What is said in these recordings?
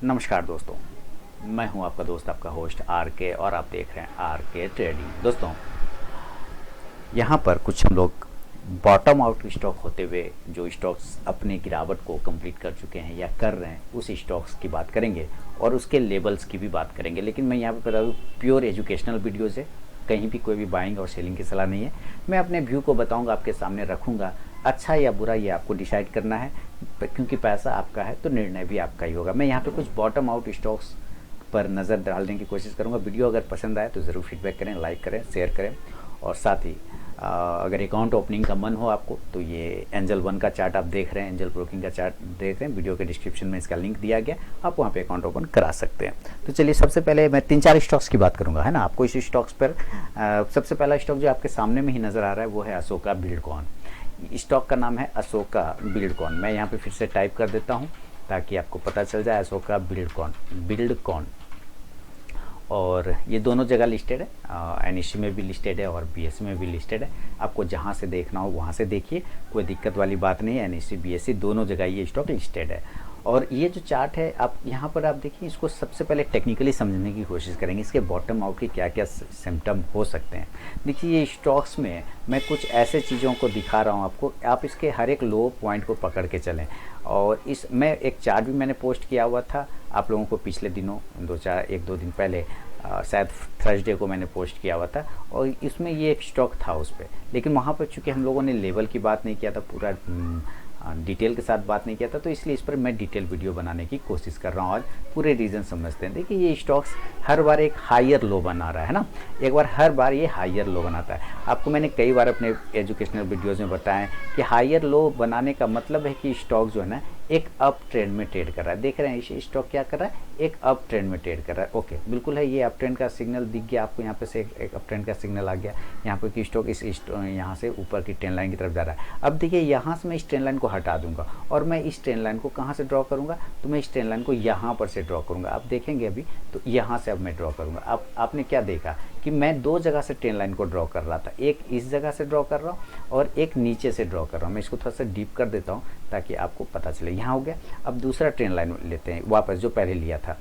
नमस्कार दोस्तों, मैं हूं आपका दोस्त, आपका होस्ट आर के, और आप देख रहे हैं आर के ट्रेडिंग। दोस्तों, यहां पर कुछ हम लोग बॉटम आउट स्टॉक होते हुए जो स्टॉक्स अपने गिरावट को कंप्लीट कर चुके हैं या कर रहे हैं, उस स्टॉक्स की बात करेंगे और उसके लेवल्स की भी बात करेंगे। लेकिन मैं यहाँ पर बता दूँ, प्योर एजुकेशनल वीडियोज़ है, कहीं भी कोई भी बाइंग और सेलिंग की सलाह नहीं है। मैं अपने व्यू को बताऊंगा, आपके सामने रखूंगा। अच्छा या बुरा ये आपको डिसाइड करना है, क्योंकि पैसा आपका है तो निर्णय भी आपका ही होगा। मैं यहाँ पे कुछ बॉटम आउट स्टॉक्स पर नज़र डालने की कोशिश करूँगा। वीडियो अगर पसंद आए तो ज़रूर फीडबैक करें, लाइक करें, शेयर करें। और साथ ही अगर अकाउंट ओपनिंग का मन हो आपको, तो ये एंजल वन का चार्ट आप देख रहे हैं, एंजल ब्रोकिंग का चार्ट देख रहे हैं, वीडियो के डिस्क्रिप्शन में इसका लिंक दिया गया, आप वहाँ पे अकाउंट ओपन करा सकते हैं। तो चलिए, सबसे पहले मैं 3-4 स्टॉक्स की बात करूँगा, है ना। आपको इस स्टॉक्स पर सबसे पहला स्टॉक जो आपके सामने में ही नज़र आ रहा है वो है अशोका बिल्डकॉन। स्टॉक का नाम है अशोका बिल्डकॉन। मैं यहाँ पे फिर से टाइप कर देता हूँ ताकि आपको पता चल जाए, अशोका बिल्डकॉन। और ये दोनों जगह लिस्टेड है, एनईसी में भी लिस्टेड है और बीएससी में भी लिस्टेड है। आपको जहाँ से देखना हो वहाँ से देखिए, कोई दिक्कत वाली बात नहीं है। एनईसी बीएससी दोनों जगह ये स्टॉक लिस्टेड है। और ये जो चार्ट है, आप यहाँ पर आप देखिए, इसको सबसे पहले टेक्निकली समझने की कोशिश करेंगे, इसके बॉटम आउट के क्या क्या सिम्टम हो सकते हैं। देखिए, ये स्टॉक्स में मैं कुछ ऐसे चीज़ों को दिखा रहा हूँ आपको, आप इसके हर एक लो पॉइंट को पकड़ के चलें। और इस मैं एक चार्ट भी मैंने पोस्ट किया हुआ था आप लोगों को पिछले दिनों, 1-2 दिन पहले, शायद थर्सडे को मैंने पोस्ट किया हुआ था। और इसमें ये एक स्टॉक था उस पर, लेकिन वहाँ पर चूँकि हम लोगों ने लेवल की बात नहीं किया था, पूरा डिटेल के साथ बात नहीं किया था, तो इसलिए इस पर मैं डिटेल वीडियो बनाने की कोशिश कर रहा हूँ। आज पूरे रीज़न समझते हैं। देखिए, ये स्टॉक्स हर बार एक हायर लो बना रहा है ना, हर बार ये हायर लो बनाता है। आपको मैंने कई बार अपने एजुकेशनल वीडियोज़ में बताया कि हायर लो बनाने का मतलब है कि स्टॉक जो है ना, एक अप ट्रेंड में ट्रेड कर रहा है। देख रहे हैं ये स्टॉक क्या कर रहा है, एक अप ट्रेंड में ट्रेड कर रहा है। ओके, बिल्कुल है, ये अप ट्रेंड का सिग्नल दिख गया आपको, यहाँ पे से एक अप ट्रेंड का सिग्नल आ गया। यहाँ पे कि स्टॉक यहाँ से ऊपर की ट्रेंड लाइन की तरफ जा रहा है। अब देखिए, यहाँ से मैं इस ट्रेंड लाइन को हटा दूंगा और मैं इस ट्रेंड लाइन को कहाँ से ड्रॉ करूँगा, तो मैं इस ट्रेंड लाइन को यहाँ पर से ड्रॉ करूँगा। आप देखेंगे अभी, तो यहाँ से अब मैं ड्रॉ करूँगा। अब आपने क्या देखा कि मैं 2 जगह से ट्रेंड लाइन को ड्रॉ कर रहा था, एक इस जगह से ड्रॉ कर रहा हूँ और एक नीचे से ड्रॉ कर रहा हूँ। मैं इसको थोड़ा सा डीप कर देता हूँ ताकि आपको पता चले। यहाँ हो गया। अब दूसरा ट्रेंड लाइन लेते हैं वापस, जो पहले लिया था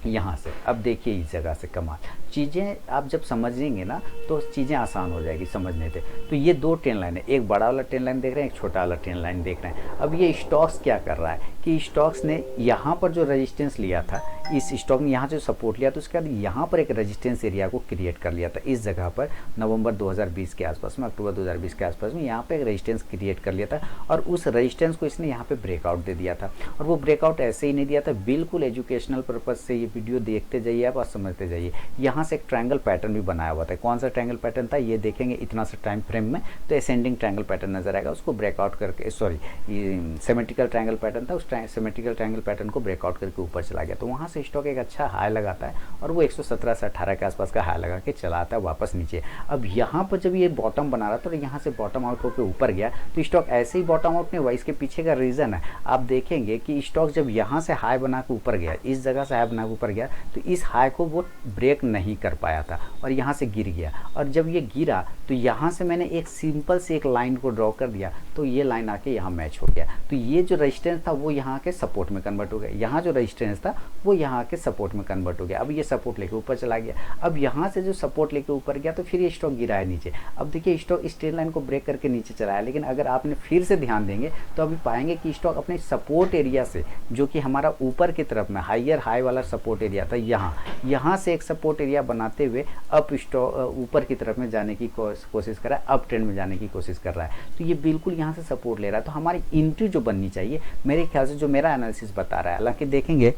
यहाँ से। अब देखिए, इस जगह से कमाल चीज़ें आप जब समझेंगे ना, तो चीज़ें आसान हो जाएगी समझने से। तो ये 2 ट्रेंड लाइन है, एक बड़ा वाला ट्रेंड लाइन देख रहे हैं, एक छोटा वाला ट्रेंड लाइन देख रहे हैं। अब ये स्टॉक्स क्या कर रहा है कि स्टॉक्स ने यहाँ पर जो रेजिस्टेंस लिया था, इस स्टॉक ने यहाँ से सपोर्ट लिया, तो उसके बाद यहाँ पर एक रेजिस्टेंस एरिया को क्रिएट कर लिया था इस जगह पर, नवंबर 2020 के आसपास में, अक्टूबर 2020 के आसपास में यहाँ पे एक रेजिस्टेंस क्रिएट कर लिया था। और उस रेजिस्टेंस को इसने यहाँ पे ब्रेकआउट दे दिया था। और वो ब्रेकआउट ऐसे ही नहीं दिया था, बिल्कुल एजुकेशनल पर्पज़ से ये वीडियो देखते जाइए आप और समझते जाइए। यहाँ से एक ट्रायंगल पैटर्न भी बनाया हुआ था। कौन सा ट्रायंगल पैटर्न था ये देखेंगे इतना सा टाइम फ्रेम में, तो असेंडिंग ट्रायंगल पैटर्न नजर आएगा। उसको ब्रेकआउट करके, सॉरी, ये सिमेट्रिकल ट्रायंगल पैटर्न था, उस सिमेट्रिकल ट्रायंगल पैटर्न को ब्रेकआउट करके ऊपर चला गया। तो वहाँ से स्टॉक एक अच्छा हाई लगाता है और वो 117 से 18 के आसपास का हाई लगा के चला आता है वापस नीचे। अब यहाँ पर जब ये बॉटम बना रहा था, तो यहाँ से बॉटम आउट होकर ऊपर गया, तो स्टॉक ऐसे ही बॉटम आउट नहीं हुआ। इसके पीछे का रीज़न है, आप देखेंगे कि स्टॉक जब यहाँ से हाई बना के ऊपर गया, इस जगह से हाई बना के ऊपर गया, तो इस हाई को वो ब्रेक नहीं कर पाया था और यहाँ से गिर गया। और जब ये गिरा, तो यहाँ से मैंने एक सिंपल से एक लाइन को ड्रॉ कर दिया, तो ये लाइन आके यहाँ मैच हो गया। तो ये जो रेजिस्टेंस था वो यहाँ के सपोर्ट में कन्वर्ट हो गया, यहाँ जो रेजिस्टेंस था वो यहाँ के सपोर्ट में कन्वर्ट हो गया। अब ये सपोर्ट लेके ऊपर चला गया। अब यहाँ से जो सपोर्ट लेके ऊपर गया, तो फिर ये स्टॉक गिरा है नीचे। अब देखिए, स्टॉक इस ट्रेंड लाइन को ब्रेक करके नीचे चला है, लेकिन अगर आपने फिर से ध्यान देंगे तो अभी पाएंगे कि स्टॉक अपने सपोर्ट एरिया से, जो कि हमारा ऊपर की तरफ में हायर हाई वाला सपोर्ट एरिया था, यहाँ से एक सपोर्ट एरिया बनाते हुए अप स्टॉक ऊपर की तरफ में जाने की कोशिश कर रहा है, अप ट्रेंड में जाने की कोशिश कर रहा है। तो ये बिल्कुल यहाँ से सपोर्ट ले रहा है। तो हमारी एंट्री जो बननी चाहिए, मेरे ख्याल से जो मेरा एनालिसिस बता रहा है, हालांकि देखेंगे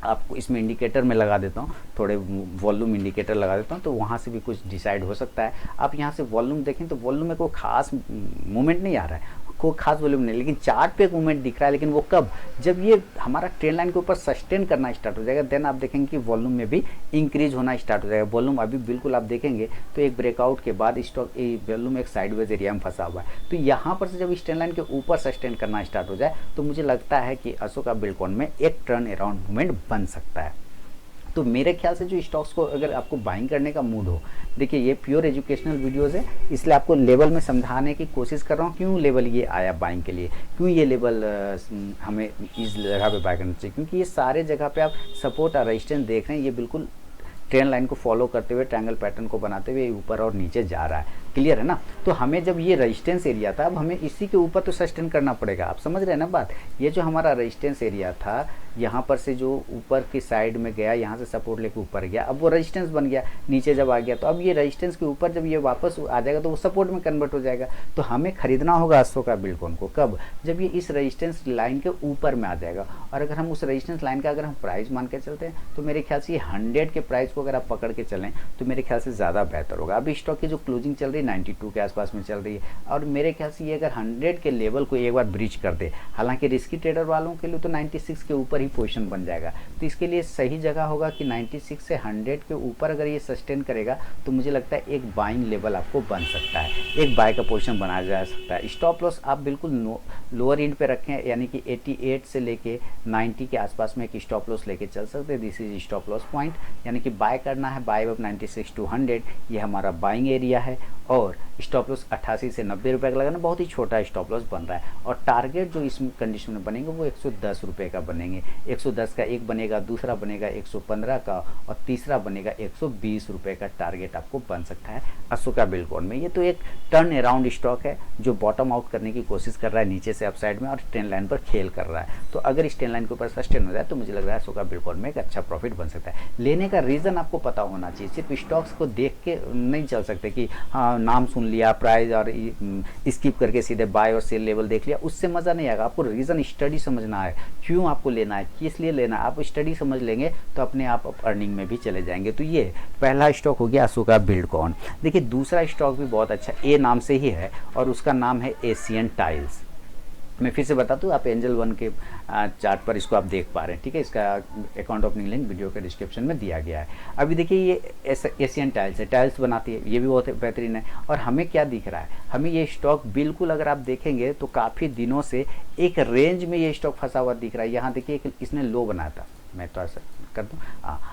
आपको इसमें इंडिकेटर में लगा देता हूँ, थोड़े वॉल्यूम इंडिकेटर लगा देता हूँ, तो वहाँ से भी कुछ डिसाइड हो सकता है। आप यहाँ से वॉल्यूम देखें तो वॉल्यूम में कोई खास मूवमेंट नहीं आ रहा है, कोई खास वॉल्यूम नहीं, लेकिन चार्ट पे एक मूवमेंट दिख रहा है। लेकिन वो कब, जब ये हमारा ट्रेंड लाइन के ऊपर सस्टेन करना स्टार्ट हो जाएगा, देन आप देखेंगे कि वॉल्यूम में भी इंक्रीज होना स्टार्ट हो जाएगा। वॉल्यूम अभी बिल्कुल आप देखेंगे तो एक ब्रेकआउट के बाद स्टॉक वॉल्यूम एक साइडवेज एरिया में फंसा हुआ है। तो यहाँ पर से जब इस ट्रेंड लाइन के ऊपर सस्टेन करना स्टार्ट हो जाए, तो मुझे लगता है कि अशोका बिल्डकॉन में एक टर्न अराउंड मूवमेंट बन सकता है। तो मेरे ख्याल से जो स्टॉक्स को अगर आपको बाइंग करने का मूड हो, देखिए ये प्योर एजुकेशनल वीडियोस है, इसलिए आपको लेवल में समझाने की कोशिश कर रहा हूँ क्यों लेवल ये आया बाइंग के लिए, क्यों ये लेवल हमें इस जगह पे बाय करना चाहिए, क्योंकि ये सारे जगह पे आप सपोर्ट और रेजिस्टेंस देख रहे हैं, ये बिल्कुल ट्रेंड लाइन को फॉलो करते हुए ट्रायंगल पैटर्न को बनाते हुए ऊपर और नीचे जा रहा है। क्लियर है ना। तो हमें जब ये रेजिस्टेंस एरिया था, अब हमें इसी के ऊपर तो सस्टेन करना पड़ेगा। आप समझ रहे हैं ना बात। ये जो हमारा रेजिस्टेंस एरिया था, यहाँ पर से जो ऊपर की साइड में गया, यहाँ से सपोर्ट लेके ऊपर गया, अब वो रेजिस्टेंस बन गया, नीचे जब आ गया तो अब ये रेजिस्टेंस के ऊपर जब ये वापस आ जाएगा तो वो सपोर्ट में कन्वर्ट हो जाएगा। तो हमें खरीदना होगा अशोका बिल्डकॉन को कब, जब ये इस रेजिस्टेंस लाइन के ऊपर में आ जाएगा। और अगर हम उस रेजिस्टेंस लाइन का अगर हम प्राइस मान के चलते हैं तो मेरे ख्याल से ये 100 के प्राइस को अगर आप पकड़ के चलें तो मेरे ख्याल से ज़्यादा बेहतर होगा। अभी स्टॉक की जो क्लोजिंग चल रही है 92 के आसपास में चल रही है, और मेरे ख्याल से ये अगर 100 के लेवल को एक बार ब्रीच कर दे, हालांकि रिस्की ट्रेडर वालों के लिए तो 96 के ऊपर ही पोजीशन बन जाएगा, तो इसके लिए सही जगह होगा कि 96 से 100 के ऊपर अगर ये सस्टेन करेगा तो मुझे लगता है एक बाइंग लेवल आपको बन सकता है, एक बाय का पोजीशन बनाया जा सकता है। स्टॉप लॉस आप बिल्कुल लोअर एंड पे रखें, यानी कि 88 से लेके 90 के आसपास में एक स्टॉप लॉस लेके चल सकते हैं। This is stop loss point, यानी कि बाय करना है बाय ऑफ 96 टू 100, ये हमारा बाइंग एरिया है। और स्टॉप लॉस 88 से 90 रुपये का लगाना, बहुत ही छोटा स्टॉप लॉस बन रहा है। और टारगेट जो इस कंडीशन में बनेंगे वो 110 रुपये का बनेंगे। 110 का एक बनेगा, दूसरा बनेगा 115 का, और तीसरा बनेगा 120 रुपये का टारगेट आपको बन सकता है अशोका बिल्डकॉन में। ये तो एक टर्न अराउंड स्टॉक है जो बॉटम आउट करने की कोशिश कर रहा है नीचे से अपसाइड में, और ट्रेंड लाइन पर खेल कर रहा है। तो अगर इस ट्रेंड लाइन के ऊपर सस्टेन हो जाए तो मुझे लग रहा है अशोका बिल्डकॉन में एक अच्छा प्रॉफिट बन सकता है। लेने का रीज़न आपको पता होना चाहिए, सिर्फ स्टॉक्स को देख के नहीं चल सकते कि हाँ नाम सुन लिया, प्राइस और स्किप करके सीधे बाय और सेल लेवल देख लिया, उससे मज़ा नहीं आएगा। आपको रीज़न स्टडी समझना है, क्यों आपको लेना है, किस लिए लेना है। आप स्टडी समझ लेंगे तो अपने आप अर्निंग में भी चले जाएंगे। तो ये पहला स्टॉक हो गया अशोका बिल्डकॉन। देखिए दूसरा स्टॉक भी बहुत अच्छा, ए नाम से ही है और उसका नाम है एशियन टाइल्स। मैं फिर से बता दूँ, आप एंजल वन के चार्ट पर इसको आप देख पा रहे हैं, ठीक है। इसका अकाउंट ओपनिंग लिंक वीडियो के डिस्क्रिप्शन में दिया गया है। अभी देखिए ये एशियन टाइल्स है, टाइल्स बनाती है, ये भी बहुत बेहतरीन है। और हमें क्या दिख रहा है, हमें ये स्टॉक बिल्कुल अगर आप देखेंगे तो काफ़ी दिनों से एक रेंज में ये स्टॉक फंसा हुआ दिख रहा है। यहाँ देखिए इसने लो बनाया था, मैं तो ऐसा कर दूँ,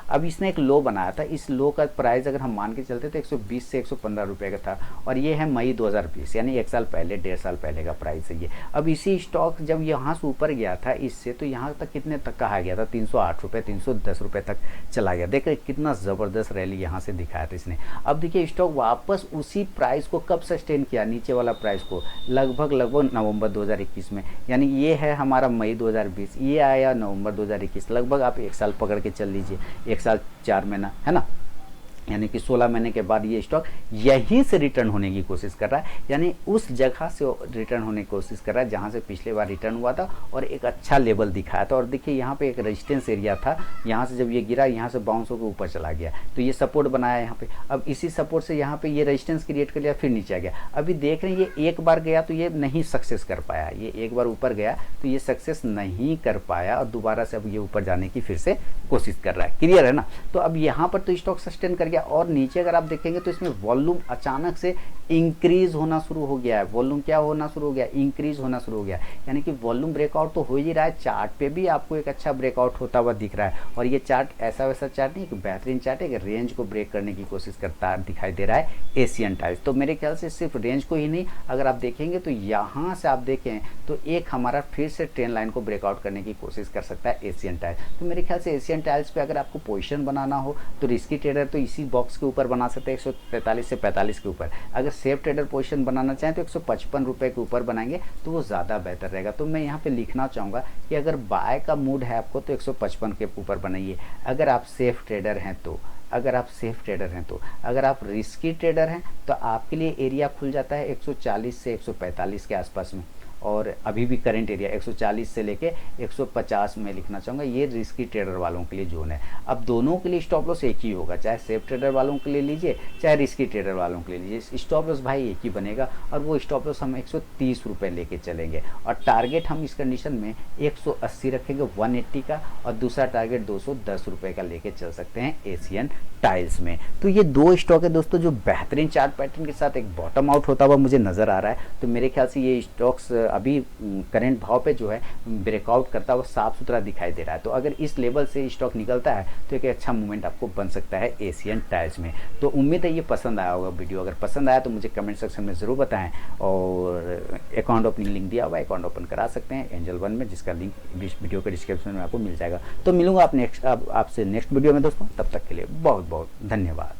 अब इसने एक लो बनाया था। इस लो का प्राइस अगर हम मान के चलते तो 120 से 115 रुपये का था, और ये है मई 2020, यानी 1 साल पहले, 1.5 साल पहले का प्राइस है ये। अब इसी स्टॉक जब यहाँ से ऊपर गया था इससे, तो यहाँ तक कितने तक कहा गया था, 308 रुपये, 310 रुपये तक चला गया। देखिए कितना ज़बरदस्त रैली यहाँ से दिखाया था इसने। अब देखिए स्टॉक वापस उसी प्राइस को कब सस्टेन किया, नीचे वाला प्राइस को, लगभग नवंबर 2021 में, यानी ये है हमारा मई 2020, ये आया नवंबर 2021, लगभग आप 1 साल पकड़ के चल लीजिए, 1 साल 4 महीना है ना, यानी कि 16 महीने के बाद ये स्टॉक यहीं से रिटर्न होने की कोशिश कर रहा है, यानी उस जगह से रिटर्न होने की कोशिश कर रहा है जहाँ से पिछले बार रिटर्न हुआ था और एक अच्छा लेवल दिखाया था। और देखिए यहाँ पे एक रेजिस्टेंस एरिया था, यहाँ से जब ये गिरा यहाँ से बाउंस होकर ऊपर चला गया, तो ये सपोर्ट बनाया यहाँ पे। अब इसी सपोर्ट से यहाँ पे ये रेजिस्टेंस क्रिएट कर लिया, फिर नीचे आ गया। अभी देख रहे हैं ये एक बार गया तो ये नहीं सक्सेस कर पाया, ये एक बार ऊपर गया तो ये सक्सेस नहीं कर पाया, और दोबारा से अब ये ऊपर जाने की फिर से कोशिश कर रहा है। क्लियर है ना। तो अब यहाँ पर तो स्टॉक सस्टेन कर गया, और नीचे अगर आप देखेंगे तो इसमें वॉल्यूम अचानक से इंक्रीज होना शुरू हो गया है। वॉल्यूम क्या होना शुरू हो गया, इंक्रीज होना शुरू हो गया, यानी कि वॉल्यूम ब्रेकआउट तो हो ही रहा है। चार्ट पे भी आपको एक अच्छा ब्रेकआउट होता हुआ दिख रहा है, और ये चार्ट ऐसा वैसा चार्ट नहीं, एक बेहतरीन चार्ट है, रेंज को ब्रेक करने की कोशिश करता दिखाई दे रहा है एशियन टाइल्स। तो मेरे ख्याल से सिर्फ रेंज को ही नहीं, अगर आप देखेंगे तो यहाँ से आप देखें तो एक हमारा फिर से ट्रेंड लाइन को ब्रेकआउट करने की कोशिश कर सकता है एशियन टाइल्स। तो मेरे ख्याल से एशियन टाइल्स पे अगर आपको पोजीशन बनाना हो तो रिस्की ट्रेडर तो इसी बॉक्स के ऊपर बना सकते हैं, 143 से 45 के ऊपर। अगर सेफ ट्रेडर पोजीशन बनाना चाहें तो 155 रुपये के ऊपर बनाएंगे तो वो ज़्यादा बेहतर रहेगा। तो मैं यहाँ पे लिखना चाहूँगा कि अगर बाय का मूड है आपको तो 155 के ऊपर बनाइए, अगर आप सेफ ट्रेडर हैं तो। अगर आप सेफ ट्रेडर हैं तो, अगर आप रिस्की ट्रेडर हैं तो आपके लिए एरिया खुल जाता है 140 से 145 के आसपास में, और अभी भी करंट एरिया 140 से लेके 150 में लिखना चाहूँगा, ये रिस्की ट्रेडर वालों के लिए जोन है। अब दोनों के लिए स्टॉप लॉस एक ही होगा, चाहे सेफ ट्रेडर वालों के लिए लीजिए चाहे रिस्की ट्रेडर वालों के लिए लीजिए, स्टॉप लॉस भाई एक ही बनेगा, और वो स्टॉप लॉस हम 130 रुपये लेके चलेंगे, और टारगेट हम इस कंडीशन में 180 रखेंगे 180 का, और दूसरा टारगेट 210 रुपये का लेके चल सकते हैं एशियन टाइल्स में। तो ये दो स्टॉक है दोस्तों जो बेहतरीन चार्ट पैटर्न के साथ एक बॉटम आउट होता हुआ मुझे नज़र आ रहा है। तो मेरे ख्याल से ये स्टॉक्स अभी करंट भाव पे जो है ब्रेकआउट करता हुआ साफ सुथरा दिखाई दे रहा है। तो अगर इस लेवल से स्टॉक निकलता है तो एक अच्छा मूवमेंट आपको बन सकता है एशियन टायर्स में। तो उम्मीद है ये पसंद आया होगा वीडियो। अगर पसंद आया तो मुझे कमेंट सेक्शन में ज़रूर बताएं, और अकाउंट ओपनिंग लिंक दिया हुआ है, अकाउंट ओपन करा सकते हैं एंजल वन में, जिसका लिंक वीडियो के डिस्क्रिप्शन में आपको मिल जाएगा। तो मिलूंगा आपसे नेक्स्ट वीडियो में दोस्तों, तब तक के लिए बहुत बहुत धन्यवाद।